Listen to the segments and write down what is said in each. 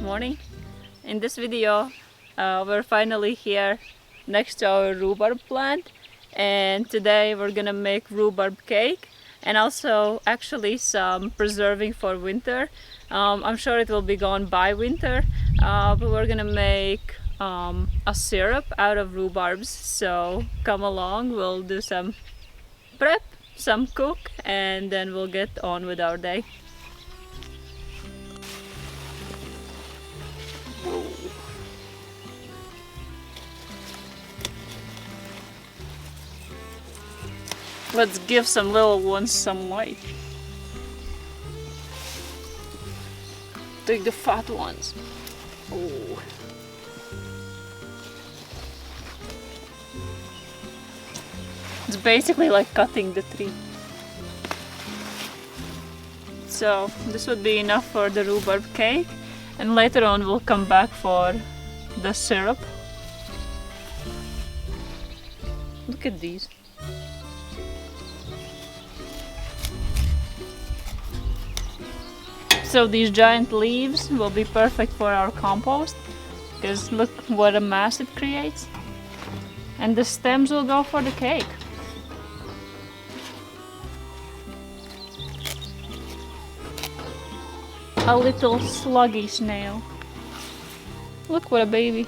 morning. In this video, we're finally here next to our rhubarb plant, and today we're gonna make rhubarb cake and also actually some preserving for winter. I'm sure it will be gone by winter, but we're gonna make a syrup out of rhubarbs, so come along. We'll do some prep, some cook, and then we'll get on with our day. Let's give some little ones some light. Take the fat ones. Oh. It's basically like cutting the tree. So this would be enough for the rhubarb cake, and later on we'll come back for the syrup. Look at these. So these giant leaves will be perfect for our compost, because look what a mass it creates. And the stems will go for the cake. A little sluggy snail. Look what a baby.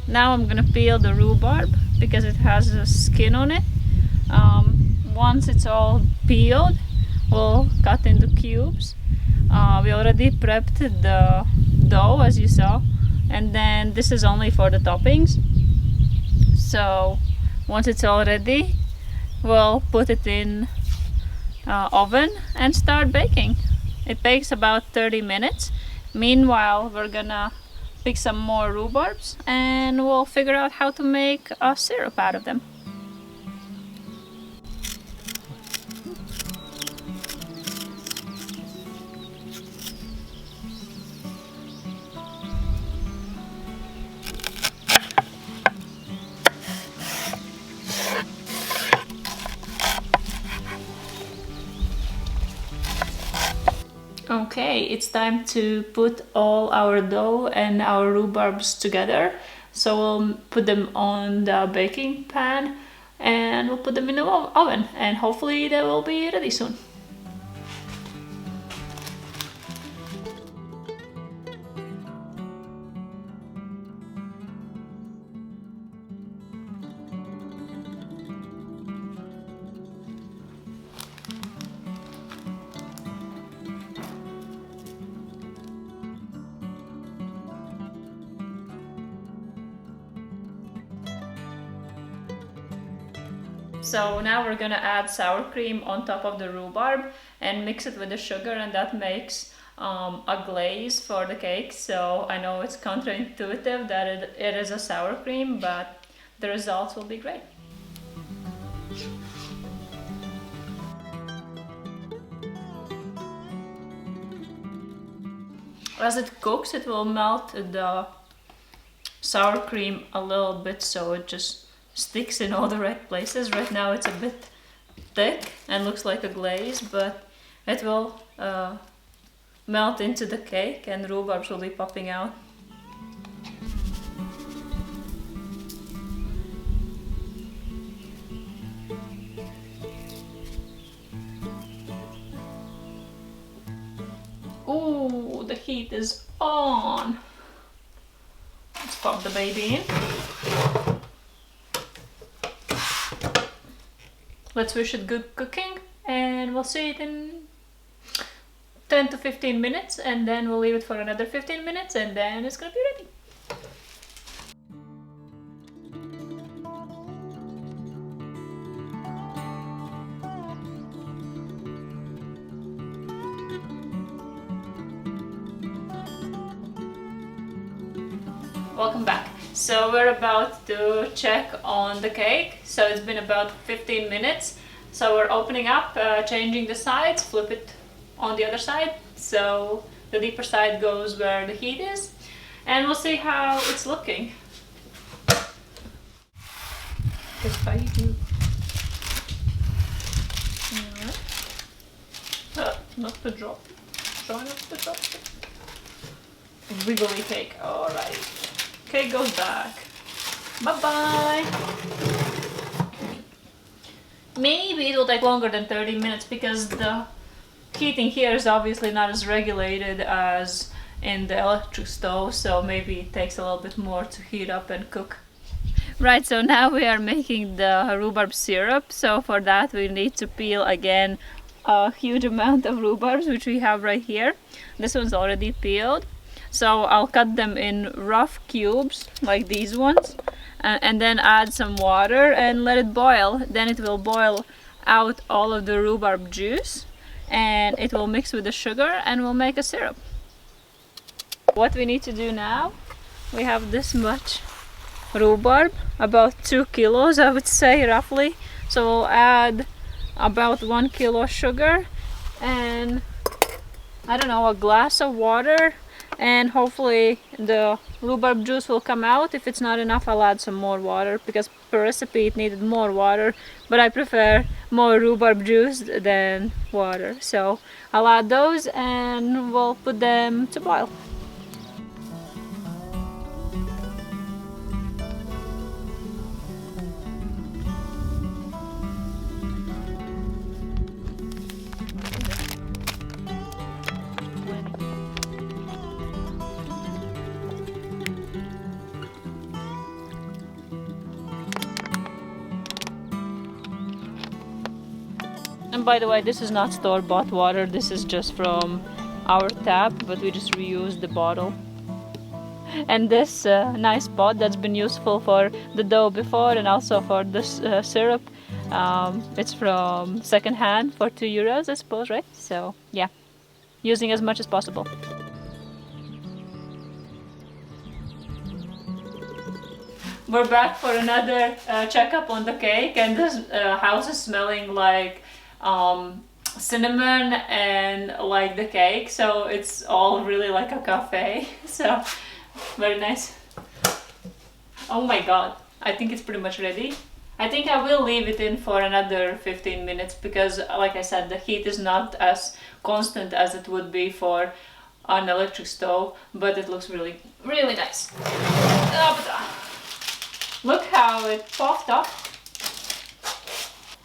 Now I'm gonna peel the rhubarb because it has a skin on it. Once it's all peeled, we'll cut into cubes. We already prepped the dough, as you saw, and then this is only for the toppings. So once it's all ready, we'll put it in oven and start baking. It takes about 30 minutes. Meanwhile, we're gonna pick some more rhubarbs and we'll figure out how to make a syrup out of them. Okay, it's time to put all our dough and our rhubarbs together. So we'll put them on the baking pan and we'll put them in the oven, and hopefully they will be ready soon. So now we're gonna add sour cream on top of the rhubarb and mix it with the sugar, and that makes a glaze for the cake. So I know it's counterintuitive that it is a sour cream, but the results will be great. As it cooks, it will melt the sour cream a little bit, so it just sticks in all the right places. Right now it's a bit thick and looks like a glaze, but it will melt into the cake and rhubarbs will be popping out. Ooh, the heat is on. Let's pop the baby in. Let's wish it good cooking, and we'll see it in 10 to 15 minutes, and then we'll leave it for another 15 minutes, and then it's gonna be ready. Welcome back. So we're about to check on the cake. So it's been about 15 minutes. So we're opening up, changing the sides, flip it on the other side. So the deeper side goes where the heat is. And we'll see how it's looking. Not to drop. Try not to drop it. Wiggly cake. Alright. Cake goes back. Bye-bye. Maybe it will take longer than 30 minutes because the heating here is obviously not as regulated as in the electric stove, so maybe it takes a little bit more to heat up and cook. Right, so now we are making the rhubarb syrup. So for that we need to peel again a huge amount of rhubarbs, which we have right here. This one's already peeled. So I'll cut them in rough cubes like these ones, and then add some water and let it boil. Then it will boil out all of the rhubarb juice and it will mix with the sugar and we'll make a syrup. What we need to do now, we have this much rhubarb, about 2 kilos I would say roughly. So we'll add about 1 kilo sugar and I don't know, a glass of water, and hopefully the rhubarb juice will come out. If it's not enough, I'll add some more water because per recipe it needed more water, but I prefer more rhubarb juice than water. So I'll add those and we'll put them to boil. And by the way, this is not store-bought water, this is just from our tap, but we just reused the bottle. And this nice pot that's been useful for the dough before and also for this syrup, it's from secondhand for €2, I suppose, right? So yeah, using as much as possible. We're back for another checkup on the cake, and this house is smelling like cinnamon and like the cake, so it's all really like a cafe. So very nice. Oh my god, I think it's pretty much ready. I think I will leave it in for another 15 minutes because, like I said, the heat is not as constant as it would be for an electric stove, but it looks really nice. Look how it puffed up.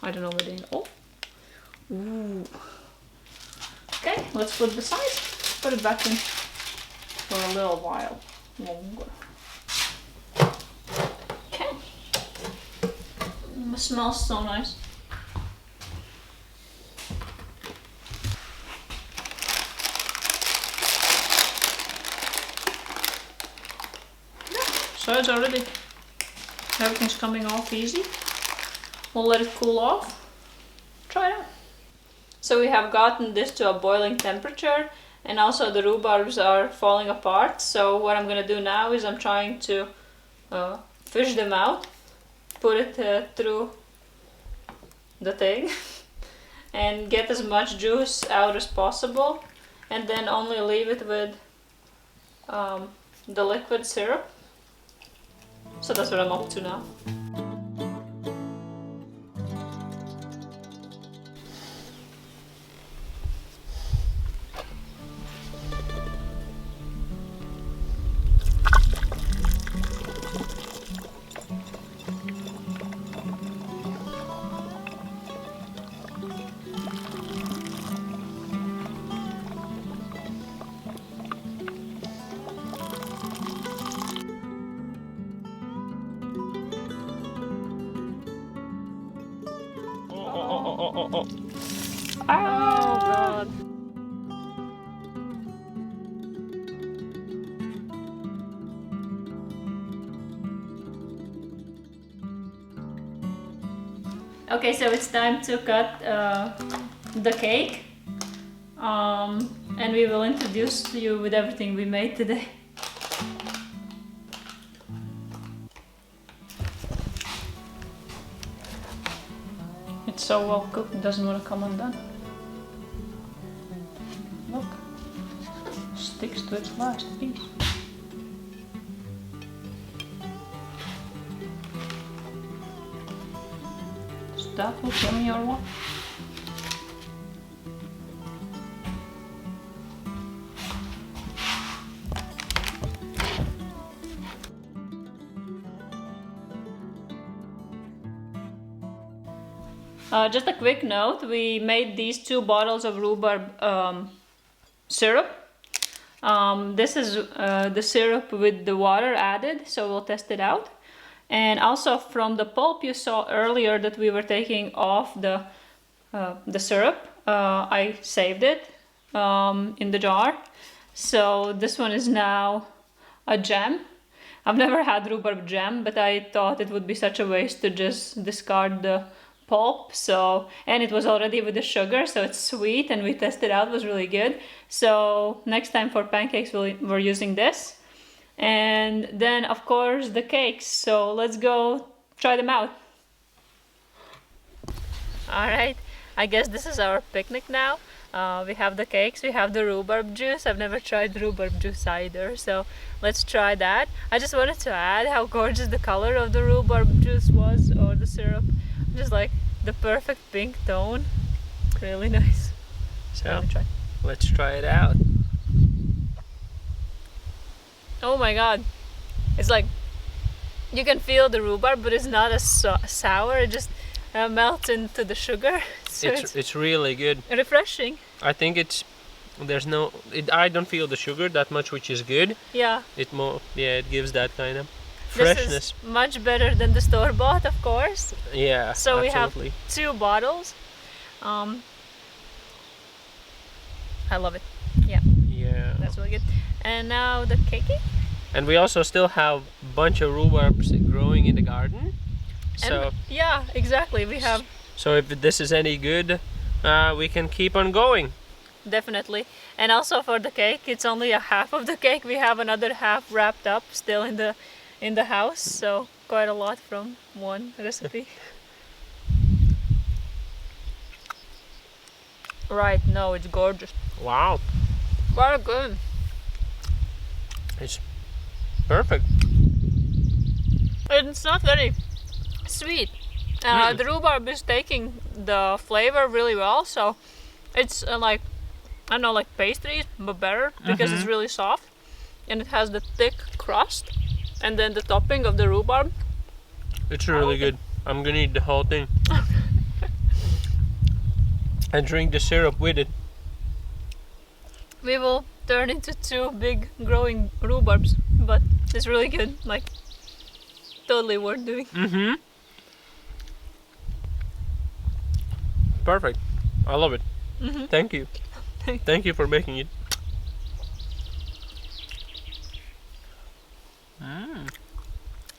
I don't know what it is. Oh. Ooh. Okay, let's flip the sides. Put it back in for a little while longer. Okay. It smells so nice. Yeah, so it's already, everything's coming off easy. We'll let it cool off. Try it out. So we have gotten this to a boiling temperature, and also the rhubarbs are falling apart. So what I'm gonna do now is I'm trying to fish them out, put it through the thing and get as much juice out as possible, and then only leave it with the liquid syrup. So that's what I'm up to now. Oh god. Okay, so it's time to cut the cake, and we will introduce you with everything we made today. so well cooked it doesn't want to come undone. Look, sticks to its last piece. Does that look yummy or what? Just a quick note, we made these 2 bottles of rhubarb syrup. This is the syrup with the water added, so we'll test it out. And also from the pulp you saw earlier that we were taking off the syrup, I saved it in the jar. So this one is now a jam. I've never had rhubarb jam, but I thought it would be such a waste to just discard the pulp. So, and it was already with the sugar, so it's sweet, and we tested out, it was really good. So next time for pancakes we're using this. And then of course the cakes, so let's go try them out. Alright, I guess this is our picnic now. We have the cakes, we have the rhubarb juice. I've never tried rhubarb juice either, so let's try that. I just wanted to add how gorgeous the color of the rhubarb juice was, or the syrup. Just like the perfect pink tone. Really nice. So, let's try it out. Oh my god. It's like, you can feel the rhubarb, but it's not as sour. It just melts into the sugar. So it's really good. Refreshing. I think I don't feel the sugar that much, which is good. Yeah. It gives that kind of freshness. This is much better than the store-bought, of course. Yeah, so absolutely. We have 2 bottles. I love it. Yeah. Yeah. That's really good. And now the cakey. And we also still have a bunch of rhubarbs growing in the garden. So and, yeah, exactly. We have. So if this is any good, we can keep on going. Definitely. And also for the cake, it's only a half of the cake. We have another half wrapped up still in the house, so quite a lot from one recipe. Right, no, it's gorgeous. Wow. Very good. It's perfect. It's not very sweet. The rhubarb is taking the flavor really well, so it's like, I don't know, like pastries, but better because it's really soft and it has the thick crust. And then the topping of the rhubarb. It's really good. I'm gonna eat the whole thing. And drink the syrup with it. We will turn into 2 big growing rhubarbs, but it's really good. Like, totally worth doing. Perfect. I love it. Thank you. Thank you for making it.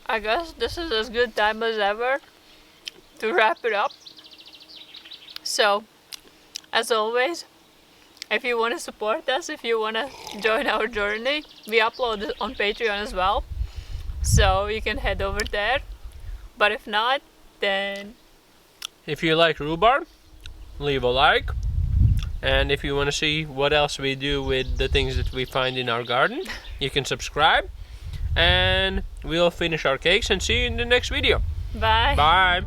I guess this is as good time as ever to wrap it up. So, as always, if you want to support us, if you want to join our journey, we upload it on Patreon as well. So you can head over there. But if not, then... If you like rhubarb, leave a like. And if you want to see what else we do with the things that we find in our garden, you can subscribe. And we'll finish our cakes and see you in the next video. Bye. Bye.